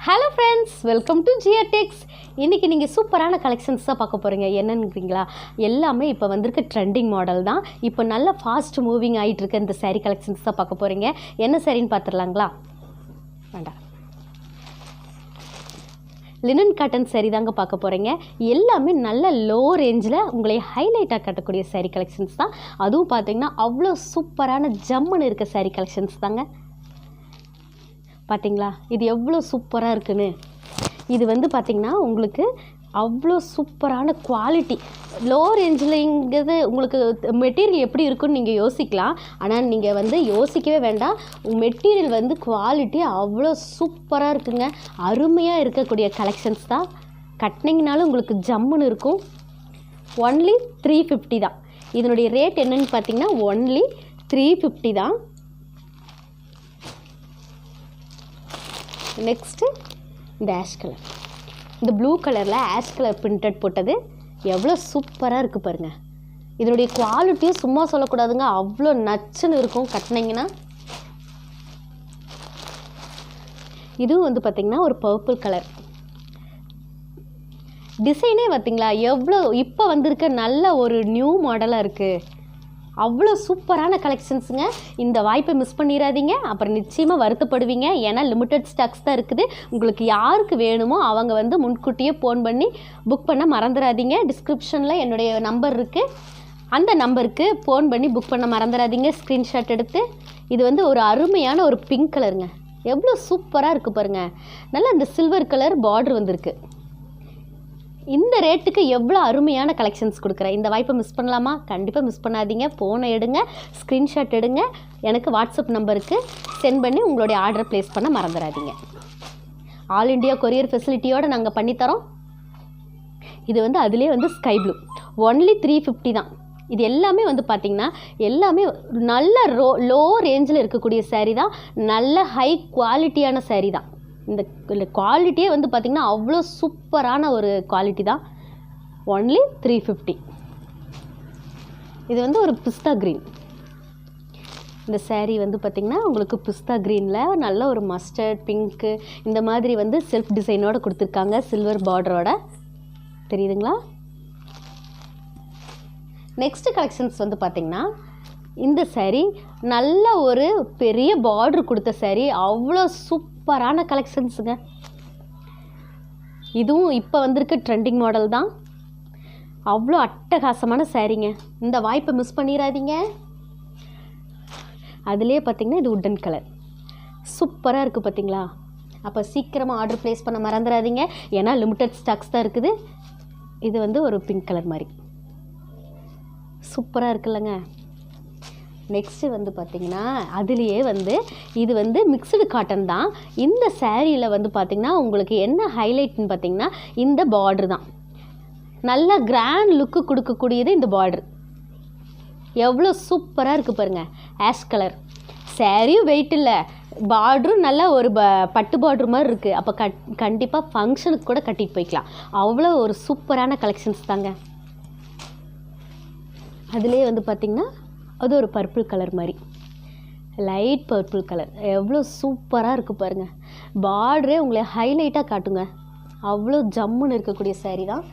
Hello friends, welcome to ஜிஆர்டெக்ஸ். இன்றைக்கி நீங்கள் சூப்பரான கலெக்ஷன்ஸ் தான் பார்க்க போகிறீங்க. என்னன்னுக்கிறீங்களா, எல்லாமே இப்போ வந்திருக்க ட்ரெண்டிங் மாடல் தான். இப்போ நல்ல ஃபாஸ்ட் மூவிங் ஆகிட்டு இருக்க இந்த சாரீ கலெக்ஷன்ஸ் தான் பார்க்க போகிறீங்க. என்ன சாரின்னு பார்த்துடலாங்களா? வேண்டாம், லினன் காட்டன் சாரீ தாங்க பார்க்க போகிறீங்க. எல்லாமே நல்ல லோ ரேஞ்சில் உங்களை ஹைலைட்டாக கட்டக்கூடிய சாரீ கலெக்ஷன்ஸ் தான். அதுவும் பார்த்திங்கன்னா அவ்வளோ சூப்பரான ஜம்முன்னு இருக்க சாரீ கலெக்ஷன்ஸ் தாங்க. பார்த்திங்களா, இது எவ்வளோ சூப்பராக இருக்குன்னு. இது வந்து பார்த்திங்கன்னா உங்களுக்கு அவ்வளோ சூப்பரான குவாலிட்டி. லோ ரேஞ்சில்ங்கிறது உங்களுக்கு மெட்டீரியல் எப்படி இருக்குன்னு நீங்கள் யோசிக்கலாம். ஆனால் நீங்கள் வந்து யோசிக்கவே வேண்டாம். மெட்டீரியல் வந்து குவாலிட்டி அவ்வளோ சூப்பராக இருக்குங்க. அருமையாக இருக்கக்கூடிய கலெக்ஷன்ஸ் தான். கட்டினீங்கனாலும் உங்களுக்கு ஜம்முன்னு இருக்கும். ஒன்லி 350 தான். இதனுடைய ரேட் என்னன்னு பார்த்திங்கன்னா ஒன்லி 350 தான். நெக்ஸ்ட்டு இந்த ஆஷ் கலர், இந்த ப்ளூ கலரில் ஆஷ் கலர் பிரிண்டட் போட்டது எவ்வளோ சூப்பராக இருக்குது பாருங்கள். இதனுடைய குவாலிட்டியும் சும்மா சொல்லக்கூடாதுங்க, அவ்வளோ நச்சுன்னு இருக்கும் கட்டினீங்கன்னா. இதுவும் வந்து பார்த்திங்கன்னா ஒரு பர்பிள் கலர் டிசைனே பார்த்திங்களா, எவ்வளோ இப்போ வந்திருக்க நல்ல ஒரு நியூ மாடலாக இருக்குது. அவ்வளோ சூப்பரான கலெக்ஷன்ஸுங்க. இந்த வாய்ப்பை மிஸ் பண்ணிடாதீங்க, அப்புறம் நிச்சயமாக வருத்தப்படுவீங்க. ஏன்னா லிமிட்டட் ஸ்டாக்ஸ் தான் இருக்குது. உங்களுக்கு யாருக்கு வேணுமோ அவங்க வந்து முன்கூட்டியே ஃபோன் பண்ணி புக் பண்ண மறந்துடாதீங்க. டிஸ்கிரிப்ஷனில் என்னுடைய நம்பர் இருக்குது, அந்த நம்பருக்கு ஃபோன் பண்ணி புக் பண்ண மறந்துடாதீங்க. ஸ்க்ரீன்ஷாட் எடுத்து. இது வந்து ஒரு அருமையான ஒரு பிங்க் கலருங்க. எவ்வளோ சூப்பராக இருக்குது பாருங்கள். நல்லா இந்த சில்வர் கலர் பார்டர் வந்திருக்கு. இந்த ரேட்டுக்கு எவ்வளோ அருமையான கலெக்ஷன்ஸ் கொடுக்குறேன். இந்த வாய்ப்பை மிஸ் பண்ணலாமா? கண்டிப்பாக மிஸ் பண்ணாதீங்க. ஃபோனை எடுங்க, ஸ்க்ரீன்ஷாட் எடுங்க, எனக்கு வாட்ஸ்அப் நம்பருக்கு சென்ட் பண்ணி உங்களுடைய ஆர்டர் ப்ளேஸ் பண்ண மறந்துடாதீங்க. ஆல் இண்டியா கொரியர் ஃபெசிலிட்டியோடு நாங்கள் பண்ணித்தரோம். இது வந்து அதிலே வந்து ஸ்கை ப்ளூ ஒன்லி 350 தான். இது எல்லாமே வந்து பார்த்திங்கன்னா எல்லாமே நல்ல லோ ரேஞ்சில் இருக்கக்கூடிய சாரீ தான். நல்ல ஹை குவாலிட்டியான சாரீ தான். இந்த குவாலிட்டியே வந்து பார்த்திங்கன்னா அவ்வளோ சூப்பரான ஒரு குவாலிட்டி தான். ஒன்லி 350. இது வந்து ஒரு பிஸ்தா க்ரீன். இந்த சாரீ வந்து பார்த்திங்கன்னா உங்களுக்கு பிஸ்தா க்ரீனில் நல்ல ஒரு மஸ்டர்ட் பிங்க்கு இந்த மாதிரி வந்து செல்ஃப் டிசைனோடு கொடுத்துருக்காங்க, சில்வர் பார்டரோட. தெரியுதுங்களா? நெக்ஸ்ட்டு கலெக்ஷன்ஸ் வந்து பார்த்திங்கன்னா இந்த சாரீ நல்ல ஒரு பெரிய பார்டர் கொடுத்த சாரீ. அவ்வளோ சூப்பரான கலெக்ஷன்ஸுங்க. இதுவும் இப்போ வந்திருக்க ட்ரெண்டிங் மாடல் தான். அவ்வளோ அட்டகாசமான சாரீங்க. இந்த வாய்ப்பை மிஸ் பண்ணிடாதீங்க. அதுலேயே பார்த்திங்கன்னா இது உட்டன் கலர் சூப்பராக இருக்குது பார்த்திங்களா. அப்போ சீக்கிரமாக ஆர்டர் ப்ளேஸ் பண்ண மறந்துடாதீங்க, ஏன்னா லிமிட்டட் ஸ்டாக்ஸ் தான் இருக்குது. இது வந்து ஒரு பிங்க் கலர் மாதிரி சூப்பராக இருக்குல்லங்க. நெக்ஸ்ட்டு வந்து பார்த்திங்கன்னா அதுலேயே வந்து இது வந்து மிக்சடு காட்டன் தான். இந்த சாரியில் வந்து பார்த்திங்கன்னா உங்களுக்கு என்ன ஹைலைட்னு பார்த்திங்கன்னா இந்த பார்ட்ரு தான். நல்ல கிராண்ட் லுக்கு கொடுக்கக்கூடியது இந்த பார்ட்ரு. எவ்வளோ சூப்பராக இருக்குது பாருங்கள். ஆஷ் கலர் சாரியும் வெயிட் இல்லை, பார்டரும் நல்ல ஒரு பட்டு பார்ட்ரு மாதிரி இருக்குது. அப்போ கண்டிப்பாக ஃபங்க்ஷனுக்கு கூட கட்டிட்டு போய்க்கலாம். அவ்வளோ ஒரு சூப்பரான கலெக்ஷன்ஸ் தாங்க. அதுலேயே வந்து பார்த்திங்கன்னா அது ஒரு பர்பிள் கலர் மாதிரி, லைட் பர்பிள் கலர். எவ்வளோ சூப்பராக இருக்குது பாருங்கள். பார்டரே உங்களை ஹைலைட்டாக காட்டுங்க. அவ்வளோ ஜம்முன்னு இருக்கக்கூடிய சாரீ தான்.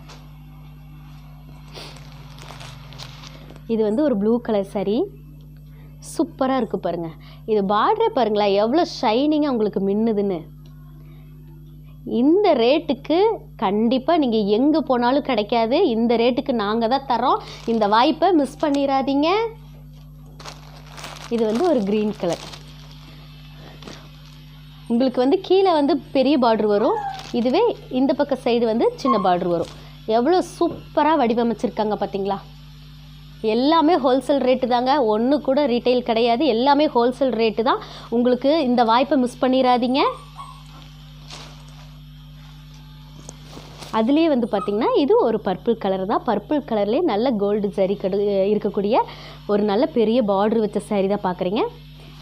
இது வந்து ஒரு ப்ளூ கலர் சாரீ. சூப்பராக இருக்குது பாருங்கள். இது பார்டரே பாருங்களேன் எவ்வளோ ஷைனிங்காக உங்களுக்கு மின்னுதுன்னு. இந்த ரேட்டுக்கு கண்டிப்பாக நீங்கள் எங்கே போனாலும் கிடைக்காது. இந்த ரேட்டுக்கு நாங்கள் தான் தரோம். இந்த வாய்ப்பை மிஸ் பண்ணிடாதீங்க. இது வந்து ஒரு க்ரீன் கலர். உங்களுக்கு வந்து கீழே வந்து பெரிய பார்டர் வரும், இதுவே இந்த பக்கம் சைடு வந்து சின்ன பார்டர் வரும். எவ்வளோ சூப்பராக வடிவமைச்சிருக்காங்க பார்த்தீங்களா. எல்லாமே ஹோல்சேல் ரேட்டு தாங்க, ஒன்று கூட ரீட்டைல் கிடையாது. எல்லாமே ஹோல்சேல் ரேட்டு தான். உங்களுக்கு இந்த வாய்ப்பை மிஸ் பண்ணிடாதீங்க. அதுலேயே வந்து பார்த்திங்கன்னா இது ஒரு பர்பிள் கலர் தான். பர்பிள் கலர்லேயே நல்ல கோல்டு சரி இருக்கக்கூடிய ஒரு நல்ல பெரிய பார்டர் வச்ச சாரீ தான் பார்க்குறீங்க.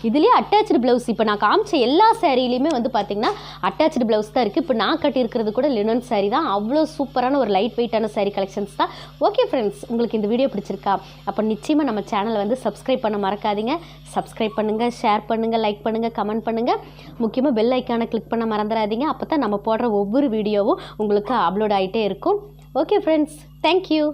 இதுலேயே அட்டாச்சு ப்ளவுஸ் இப்போ நான் காமிச்ச எல்லா சேரீலையுமே வந்து பார்த்திங்கன்னா அட்டாச்சு ப்ளவுஸ் தான் இருக்குது. இப்போ நான் கட்டியிருக்கிறது கூட லினன் சாரீ தான். அவ்வளோ சூப்பரான ஒரு லைட் வெயிட்டான சாரீ கலெக்ஷன்ஸ் தான். ஓகே ஃப்ரெண்ட்ஸ், உங்களுக்கு இந்த வீடியோ பிடிச்சிருக்கா? அப்போ நிச்சயமாக நம்ம சேனலை வந்து சப்ஸ்கிரைப் பண்ண மறக்காதீங்க. சப்ஸ்கிரைப் பண்ணுங்கள், ஷேர் பண்ணுங்கள், லைக் பண்ணுங்கள், கமெண்ட் பண்ணுங்கள். முக்கியமாக பெல் ஐக்கானை கிளிக் பண்ண மறந்துடாதீங்க. அப்போ தான் நம்ம போடுற ஒவ்வொரு வீடியோவும் உங்களுக்கு அப்லோட் ஆகிட்டே இருக்கும். Okay friends, thank you.